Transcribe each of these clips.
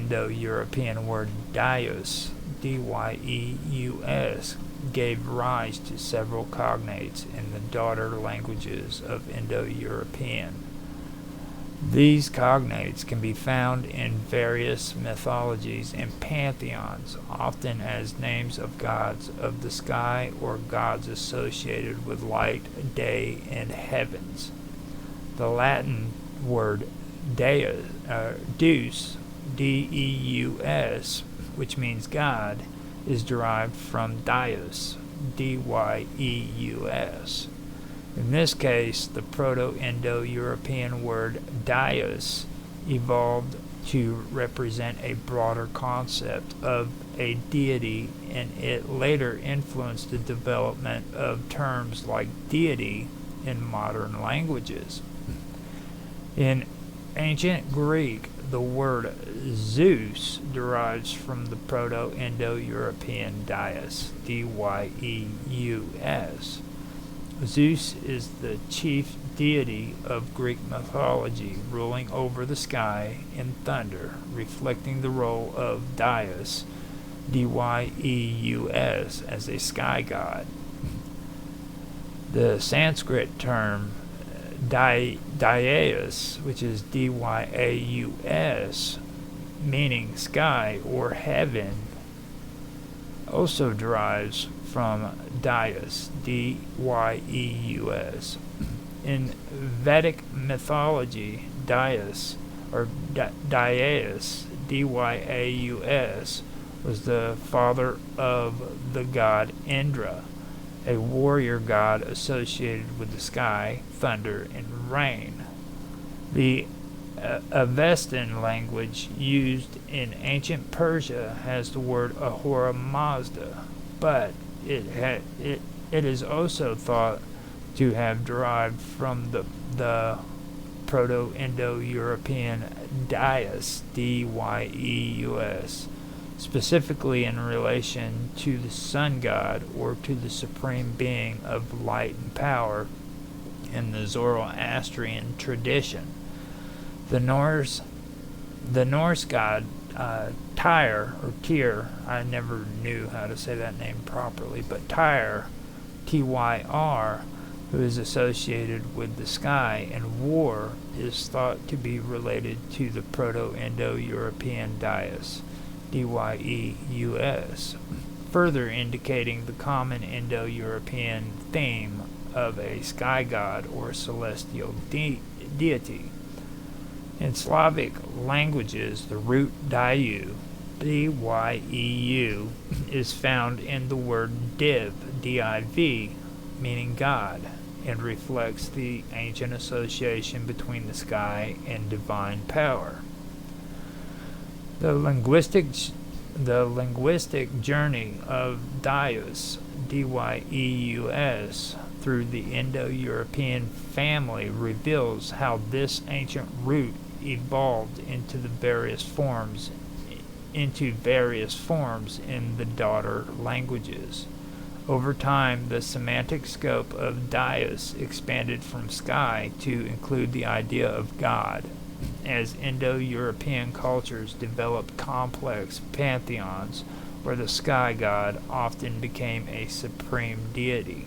Indo-European word Dyeus, D-Y-E-U-S, gave rise to several cognates in the daughter languages of Indo-European. These cognates can be found in various mythologies and pantheons, often as names of gods of the sky or gods associated with light, day, and heavens. The Latin word Deus, D-E-U-S, which means God, is derived from Dyeus, D-Y-E-U-S. In this case, the Proto-Indo-European word Dyeus evolved to represent a broader concept of a deity, and it later influenced the development of terms like deity in modern languages. In ancient Greek, the word Zeus derives from the Proto-Indo-European Dyeus, D-Y-E-U-S. Zeus is the chief deity of Greek mythology, ruling over the sky and thunder, reflecting the role of Dyeus, D-Y-E-U-S, as a sky god. The Sanskrit term Dyaus, which is D-Y-A-U-S, meaning sky or heaven, also derives from Dyeus, D-Y-E-U-S. In Vedic mythology, Dyaus, or Dyaus, D-Y-A-U-S, was the father of the god Indra, a warrior god associated with the sky, thunder, and rain. The Avestan language used in ancient Persia has the word Ahura Mazda, but it is also thought to have derived from the Proto-Indo-European Dyeus, D-Y-E-U-S, specifically in relation to the sun god or to the supreme being of light and power in the Zoroastrian tradition. The Norse god Tyr, or Tyr, I never knew how to say that name properly, but Tyr, T-Y-R, who is associated with the sky and war, is thought to be related to the Proto-Indo-European Dyeus, D-Y-E-U-S, further indicating the common Indo-European theme of a sky god or celestial deity. In Slavic languages, the root Dyu, D-Y-E-U, is found in the word div, D-I-V, meaning God, and reflects the ancient association between the sky and divine power. The linguistic journey of Dyeus, D-Y-E-U-S, through the Indo-European family reveals how this ancient root evolved into various forms in the daughter languages. Over time, the semantic scope of Dyeus expanded from sky to include the idea of God, as Indo-European cultures developed complex pantheons where the sky god often became a supreme deity.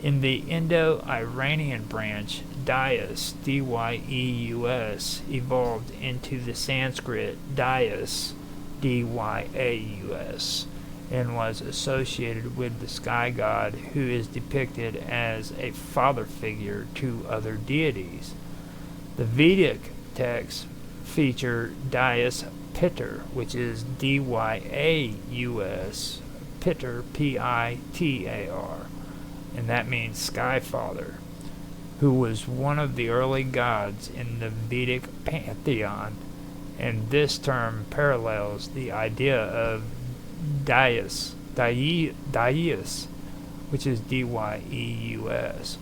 In the Indo-Iranian branch, Dyeus, D-Y-E-U-S, evolved into the Sanskrit Dyaus, D-Y-A-U-S, and was associated with the sky god, who is depicted as a father figure to other deities. The Vedic texts feature Dyaus Pitar, which is D-Y-A-U-S, Pitar, P-I-T-A-R, and that means Sky Father, who was one of the early gods in the Vedic pantheon, and this term parallels the idea of Dyeus, which is D-Y-E-U-S,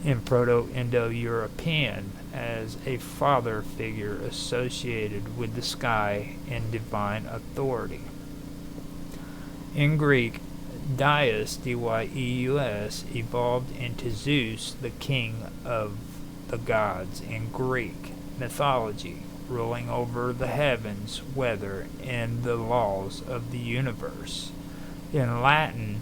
in Proto-Indo-European as a father figure associated with the sky and divine authority. In Greek, Dyeus, D-Y-E-U-S, evolved into Zeus, the king of the gods in Greek mythology, ruling over the heavens, weather, and the laws of the universe. In Latin,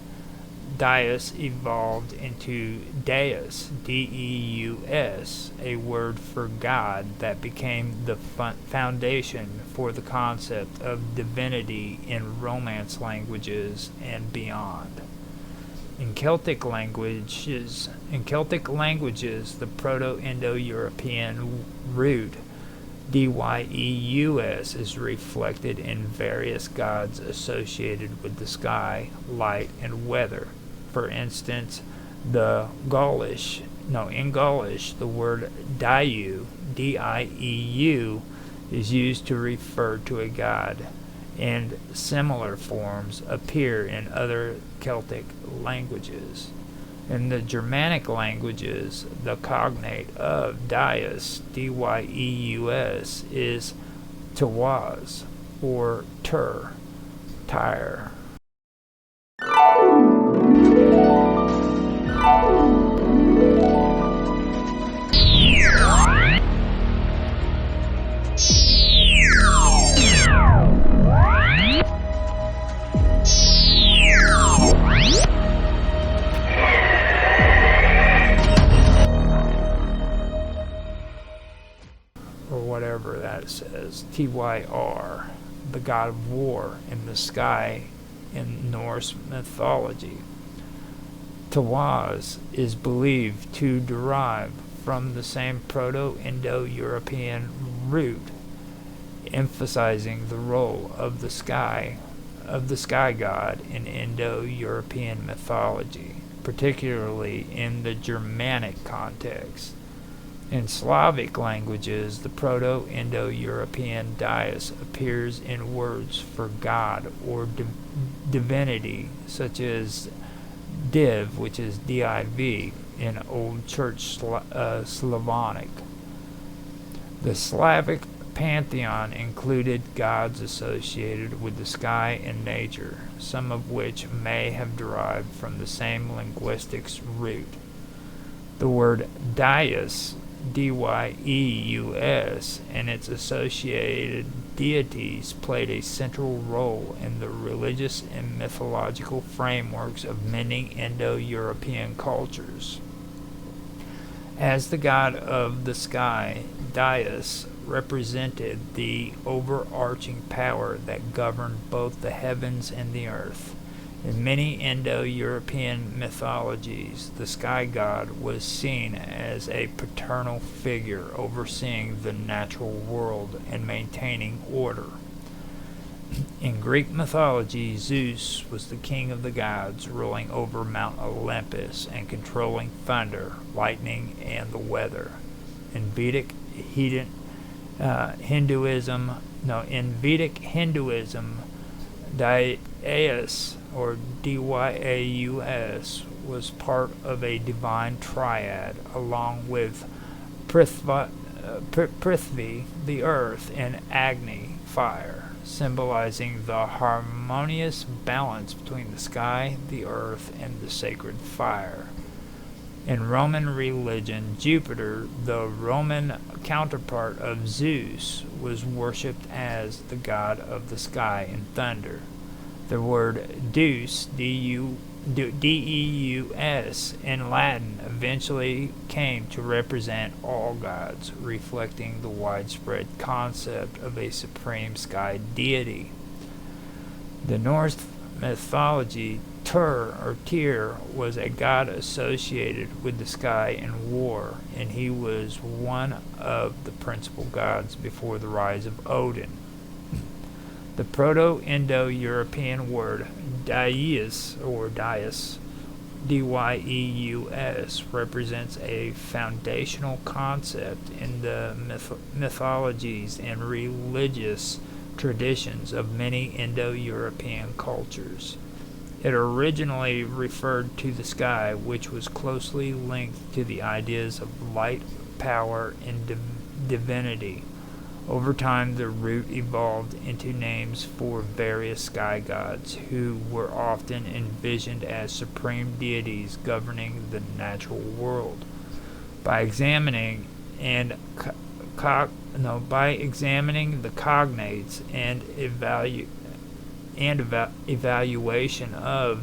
Deus evolved into Deus, D-E-U-S, a word for God that became the foundation for the concept of divinity in Romance languages and beyond. In Celtic languages, the Proto-Indo-European root Deus is reflected in various gods associated with the sky, light, and weather. For instance, in Gaulish, the word Dieu, D-I-E-U, is used to refer to a god, and similar forms appear in other Celtic languages. In the Germanic languages, the cognate of Deus, D-Y-E-U-S, is Tawaz, or Tyre. Whatever that says, Tyr, the god of war in the sky in Norse mythology. Tawaz is believed to derive from the same Proto-Indo-European root, emphasizing the role of the sky god in Indo-European mythology, particularly in the Germanic context. In Slavic languages, the Proto-Indo-European Deus appears in words for God or divinity, such as div, which is D-I-V, in Old Church Slavonic. The Slavic pantheon included gods associated with the sky and nature, some of which may have derived from the same linguistics root. The word Deus, D-Y-E-U-S, and its associated deities played a central role in the religious and mythological frameworks of many Indo-European cultures. As the god of the sky, Deus represented the overarching power that governed both the heavens and the earth. In many Indo-European mythologies, the sky god was seen as a paternal figure overseeing the natural world and maintaining order. In Greek mythology, Zeus was the king of the gods, ruling over Mount Olympus and controlling thunder, lightning, and the weather. In Vedic Hinduism, Dyaus, or Dyaus, was part of a divine triad, along with Prithvi, the earth, and Agni, fire, symbolizing the harmonious balance between the sky, the earth, and the sacred fire. In Roman religion, Jupiter, the Roman counterpart of Zeus, was worshipped as the god of the sky and thunder. The word Deus, D-E-U-S, in Latin eventually came to represent all gods, reflecting the widespread concept of a supreme sky deity. The Norse mythology, Tyr was a god associated with the sky and war, and he was one of the principal gods before the rise of Odin. The Proto-Indo-European word Deus, or Deus, D-Y-E-U-S, represents a foundational concept in the mythologies and religious traditions of many Indo-European cultures. It originally referred to the sky, which was closely linked to the ideas of light, power, and divinity. Over time, the root evolved into names for various sky gods, who were often envisioned as supreme deities governing the natural world. By examining and by examining the cognates and evaluation of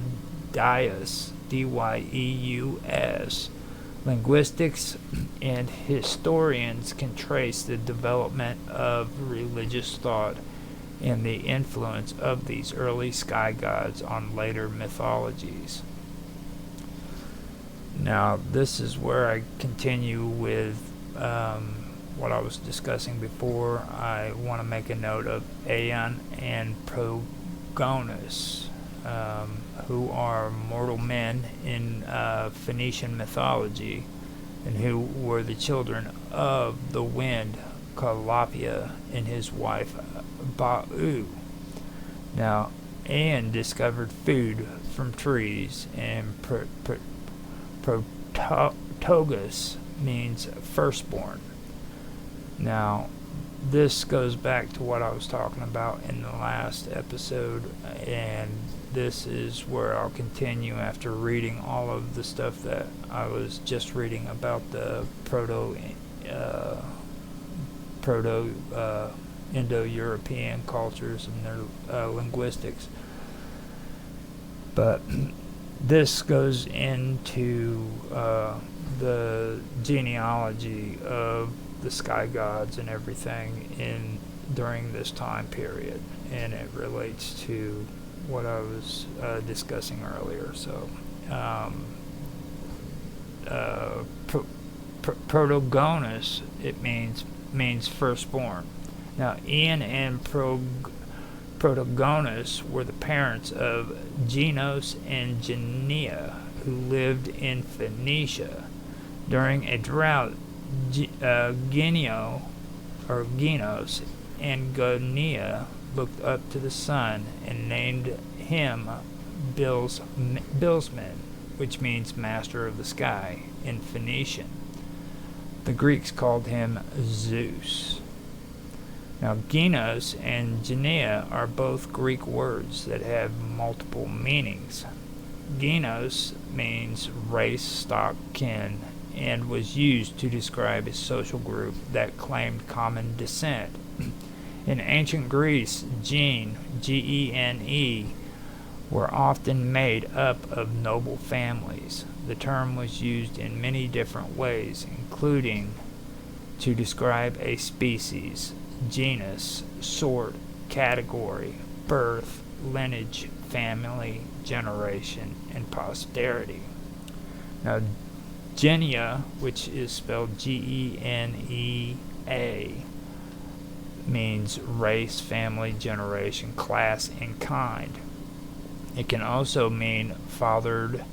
Dyeus, Dyeus, linguistics and historians can trace the development of religious thought and the influence of these early sky gods on later mythologies. Now, this is where I continue with what I was discussing before. I want to make a note of Aeon and Progonus, who are mortal men in Phoenician mythology, and who were the children of the wind Calapia and his wife Ba'u. Now, Aeon discovered food from trees, and Protogus means firstborn. Now, this goes back to what I was talking about in the last episode, and this is where I'll continue after reading all of the stuff that I was just reading about the Indo-European cultures and their linguistics. But this goes into the genealogy of the sky gods and everything during this time period, and it relates to what I was discussing earlier. So, Protogonus, it means firstborn. Now, Aeon and Protogonus were the parents of Genos and Genea, who lived in Phoenicia. During a drought, Genos and Genea looked up to the sun and named him Bilsman, which means master of the sky in Phoenician. The Greeks called him Zeus. Now, Genos and Genea are both Greek words that have multiple meanings. Genos means race, stock, kin, and was used to describe a social group that claimed common descent. In ancient Greece, gene, Gene, were often made up of noble families. The term was used in many different ways, including to describe a species, genus, sort, category, birth, lineage, family, generation, and posterity. Now, Genea, which is spelled Genea, means race, family, generation, class, and kind. It can also mean fathered,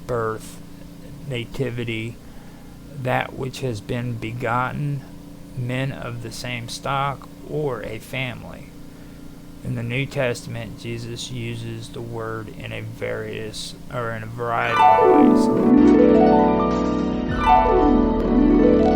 birth, nativity, that which has been begotten, men of the same stock, or a family. In the New Testament, Jesus uses the word in a variety of ways.